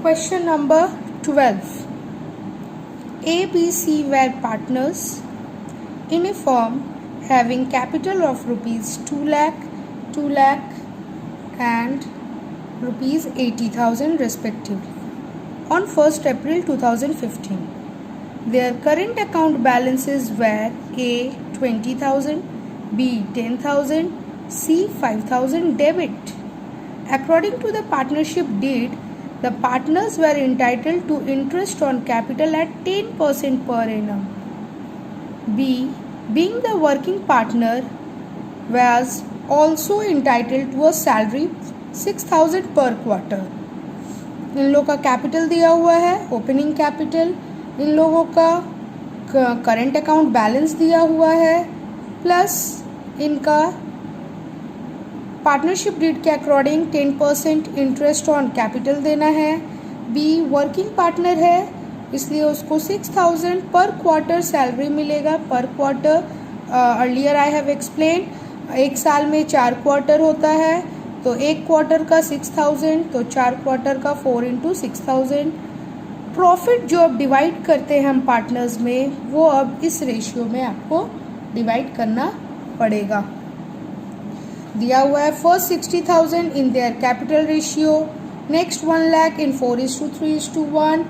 Question number 12. A, B, C were partners in a firm having capital of rupees 2 lakh, 2 lakh and rupees 80,000 respectively on 1st April 2015. Their current account balances were A 20,000, B 10,000, C 5,000 debit. According to the partnership deed, the partners were entitled to interest on capital at 10% per annum. B, being the working partner, was also entitled to a salary 6,000 per quarter. इन लोगों का capital दिया हुआ है, opening capital, इन लोगों का current account balance दिया हुआ है, प्लस इनका पार्टनरशिप डीड के अकॉर्डिंग 10% इंटरेस्ट ऑन कैपिटल देना है. बी वर्किंग पार्टनर है, इसलिए उसको 6,000 पर क्वार्टर सैलरी मिलेगा. पर quarter earlier I have explain, एक साल में 4 क्वार्टर होता है, तो एक क्वार्टर का 6,000, तो 4 क्वार्टर का 4 × 6,000. प्रॉफिट जो अब डिवाइड करते हैं हम पार्टनर्स में, वो अब इस रेशियो में आपको डिवाइड करना पड़ेगा. दिया हुआ है first 60,000 in their capital ratio, next 1 lakh in 4:3:1,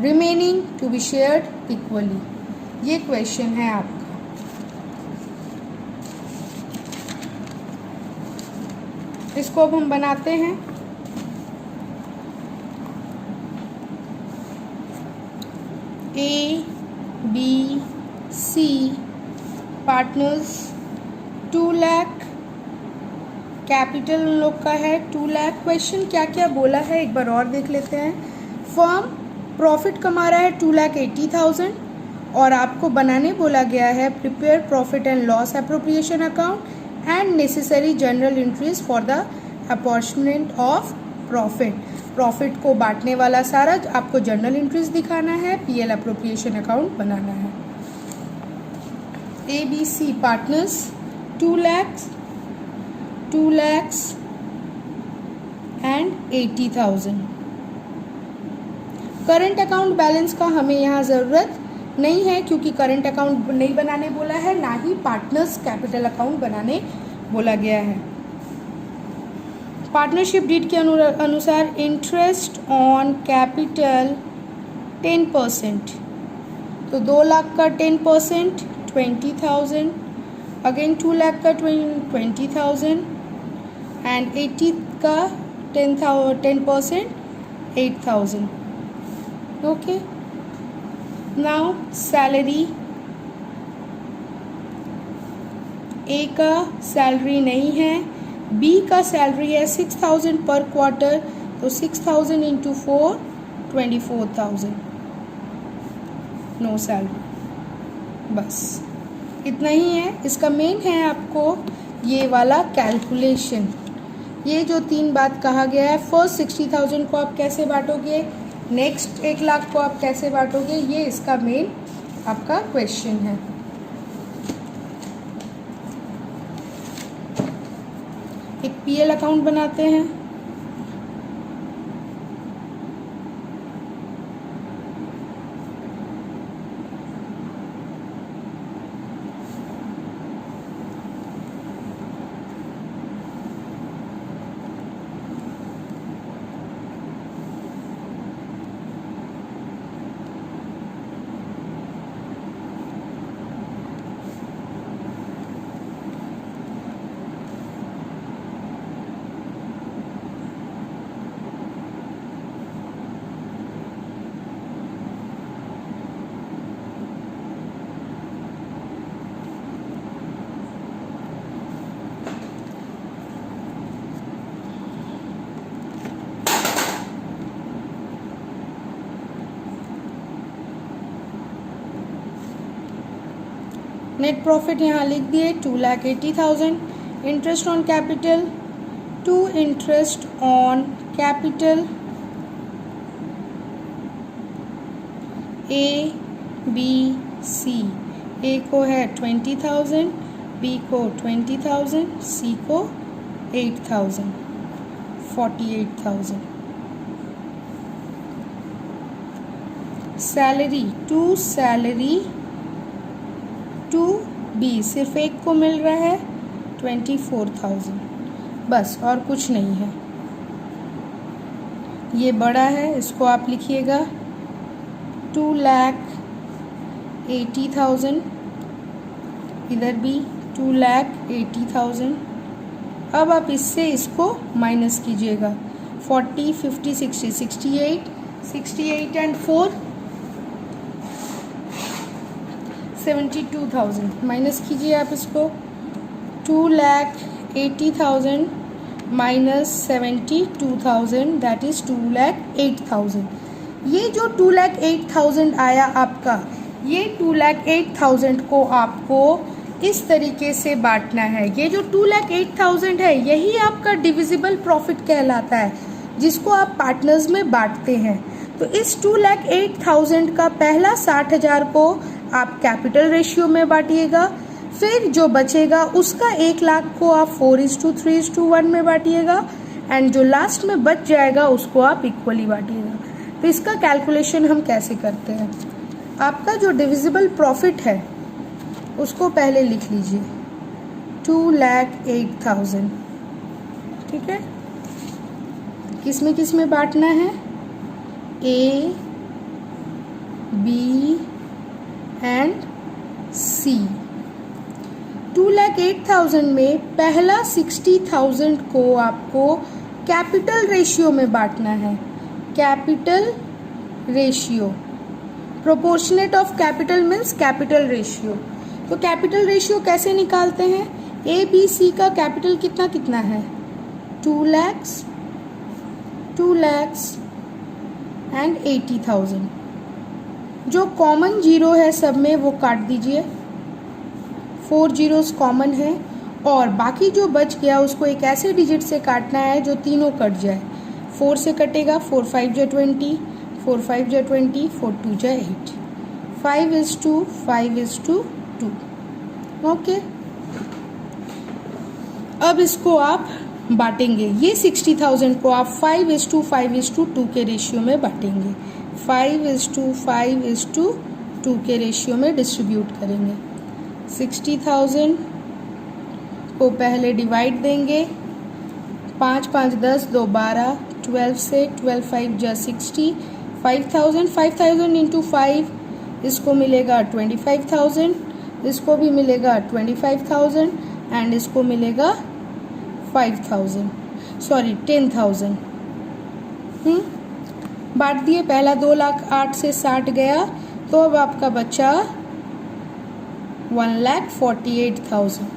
remaining to be shared equally. ये क्वेश्चन है आपका. इसको अब हम बनाते हैं. A, B, C partners, 2 lakh capital उन लोग का है 2 लाख. क्वेश्चन क्या क्या बोला है एक बार और देख लेते हैं. फर्म प्रॉफिट कमा रहा है 2,80,000 और आपको बनाने बोला गया है prepare profit and loss appropriation account and necessary general entries for the opportunity of profit. Profit को बांटने वाला सारा आपको जर्नल एंट्रीज दिखाना है, पीएल अप्रोप्रिएशन अकाउंट बनाना है. A B C partners, 2 lakhs and 80,000. Current account balance का हमें यहाँ ज़रूरत नहीं है क्योंकि करंट अकाउंट नहीं बनाने बोला है, ना ही पार्टनर्स कैपिटल अकाउंट बनाने बोला गया है. पार्टनरशिप डीड के अनुसार इंटरेस्ट ऑन कैपिटल 10%, तो 2 लाख का 10% 20,000, अगेन 2 लाख का 20,000 एंड 80 का 10% 8,000. Okay, now salary. ए का सैलरी नहीं है, बी का सैलरी है 6,000 पर क्वार्टर, तो 6,000 × 4 24,000. No salary. बस इतना ही है. इसका मेन है आपको ये वाला कैलकुलेशन. ये जो 3 बात कहा गया है, फर्स्ट 60,000 को आप कैसे बांटोगे, नेक्स्ट 1 लाख को आप कैसे बांटोगे, ये इसका मेन आपका क्वेश्चन है. एक पीएल अकाउंट बनाते हैं. नेट प्रॉफिट यहाँ लिख दिए 2,80,000. Interest on capital, 2 interest on capital A B C. A को है 20,000, बी को 20,000, सी को 8,000, 48,000. सैलरी टू बी, सिर्फ एक को मिल रहा है 24,000, बस और कुछ नहीं है। ये बड़ा है, इसको आप लिखिएगा 2,80,000, इधर भी 2,80,000। अब आप इससे इसको माइनस कीजिएगा, 40, 50, 60, 68 एंड 4 72,000, माइनस कीजिए आप इसको। 2,80,000 माइनस 72,000 दैट इज 2,08,000। ये जो 2,08,000 आया आपका, ये 2,08,000 को आपको इस तरीके से बांटना है। ये जो 2,08,000 है यही आपका डिविजिबल प्रॉफिट कहलाता है, जिसको आप पार्टनर्स में बांटते हैं। तो इस 2,08,000 का पहला 60,000 को आप कैपिटल रेशियो में बांटिएगा, फिर जो बचेगा उसका 1,00,000 को आप 4:3:1 में बांटिएगा, एंड जो लास्ट में बच जाएगा उसको आप इक्वली बांटिएगा। तो इसका कैलकुलेशन हम कैसे करते हैं, आपका जो डिविजिबल प्रॉफिट है उसको पहले लिख लीजिए 2,08,000, ठीक है। किस में बांटना है, ए, बी एंड सी। 2,08,000 में पहला 60,000 को आपको कैपिटल रेशियो में बांटना है। Capital ratio, proportionate of capital means capital ratio. तो कैपिटल रेशियो कैसे निकालते हैं, ए बी सी का कैपिटल कितना कितना है, 2 lakhs एंड 80,000। जो कॉमन जीरो है सब में वो काट दीजिए, 4 zeros कॉमन है, और बाकी जो बच गया उसको एक ऐसे डिजिट से काटना है जो तीनों कट जाए। 4 से कटेगा, 4 5 जा 20, 4 5 जा 20, 4 2 जा 8, 5:2, 5:2। ओके, अब इसको आप बांटेंगे। ये 60,000 को आप 5:2 के रेशियो में बांटेंगे, 5:2 के रेशियो में डिस्ट्रीब्यूट करेंगे। 60,000 को पहले डिवाइड देंगे, 5 5 10, 2 12, 12 से 12 5 जा 60, 5,000 इंटू 5, इसको मिलेगा 25,000, इसको भी मिलेगा 25,000 एंड इसको मिलेगा 10,000। बांट दिए, पहला 2,08,000 से 60 गया, तो अब आपका बचा 1,48,000।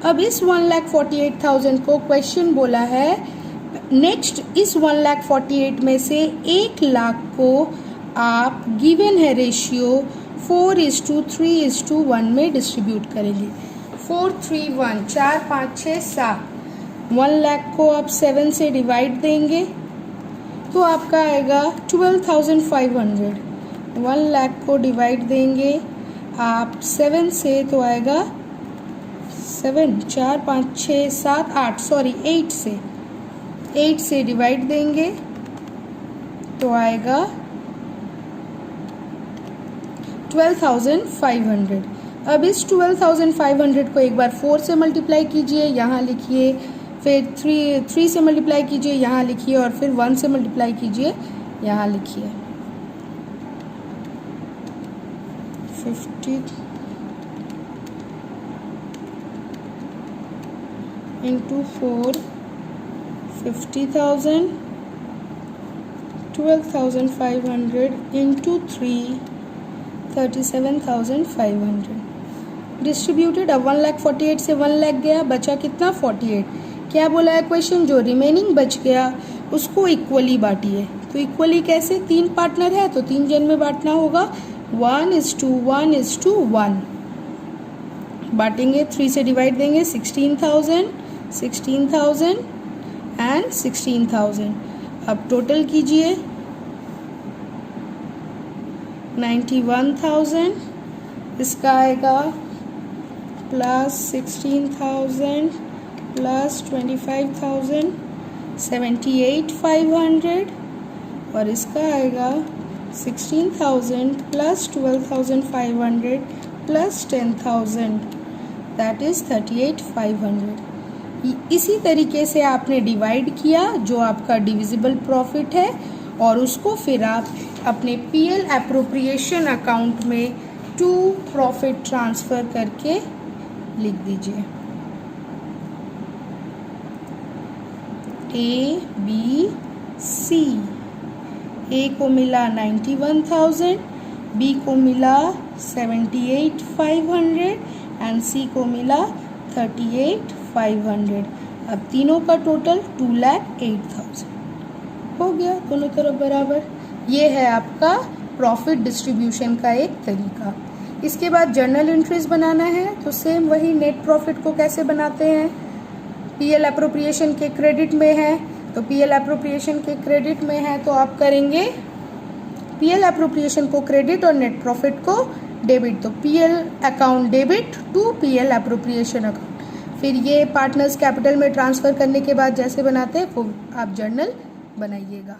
अब इस 1,48,000 को क्वेश्चन बोला है नेक्स्ट, इस 1,48,000 में से 1,00,000 को आप गिवन है रेशियो 4:3:1 में डिस्ट्रीब्यूट करेंगे। 4 3 1 4 5 6 7, 1,00,000 को आप 7 से डिवाइड देंगे तो आपका आएगा 12,500। 1,00,000 को डिवाइड देंगे आप 7 से तो आएगा 7 4 5 6 7 8 8 से डिवाइड देंगे तो आएगा 12,500। अब इस 12,500 को एक बार 4 से मल्टीप्लाई कीजिए, यहाँ लिखिए, फिर 3 से मल्टीप्लाई कीजिए, यहाँ लिखिए, और फिर 1 से मल्टीप्लाई कीजिए, यहाँ लिखिए। 50 इंटू 4 50,000, 12,500 इंटू 3 37,500 डिस्ट्रीब्यूटेड। अब 1,48,000 से 1,00,000 गया, बचा कितना 48। क्या बोला है क्वेश्चन, जो रिमेनिंग बच गया उसको इक्वली बांटिए। तो इक्वली कैसे, 3 पार्टनर है तो 3 जन में बांटना होगा, 1:1:1 बांटेंगे। 3 से डिवाइड देंगे, 16,000 एंड 16,000। अब टोटल कीजिए 91,000, इसका आएगा प्लस 16,000 प्लस 25,000 78,500, और इसका आएगा 16,000 plus 12,500 plus 10,000, दैट इज़ 38,500। इसी तरीके से आपने डिवाइड किया जो आपका डिविजिबल प्रॉफिट है, और उसको फिर आप अपने पीएल एप्रोप्रिएशन अकाउंट में टू प्रॉफिट ट्रांसफ़र करके लिख दीजिए। ए बी सी, ए को मिला 91,000, बी को मिला 78,500 एंड सी को मिला 38,500। अब तीनों का टोटल 2,08,000 हो गया, दोनों तरफ बराबर। ये है आपका प्रॉफिट डिस्ट्रीब्यूशन का एक तरीका। इसके बाद जर्नल एंट्रीज बनाना है, तो सेम वही नेट प्रॉफिट को कैसे बनाते हैं। पीएल एप्रोप्रिएशन के क्रेडिट में है, तो पीएल एप्रोप्रिएशन के क्रेडिट में है तो आप करेंगे पीएल एप्रोप्रिएशन को क्रेडिट और नेट प्रॉफिट को डेबिट, तो PL account debit to PL appropriation account. फिर ये पार्टनर्स कैपिटल में ट्रांसफ़र करने के बाद जैसे बनाते हैं वो आप जर्नल बनाइएगा।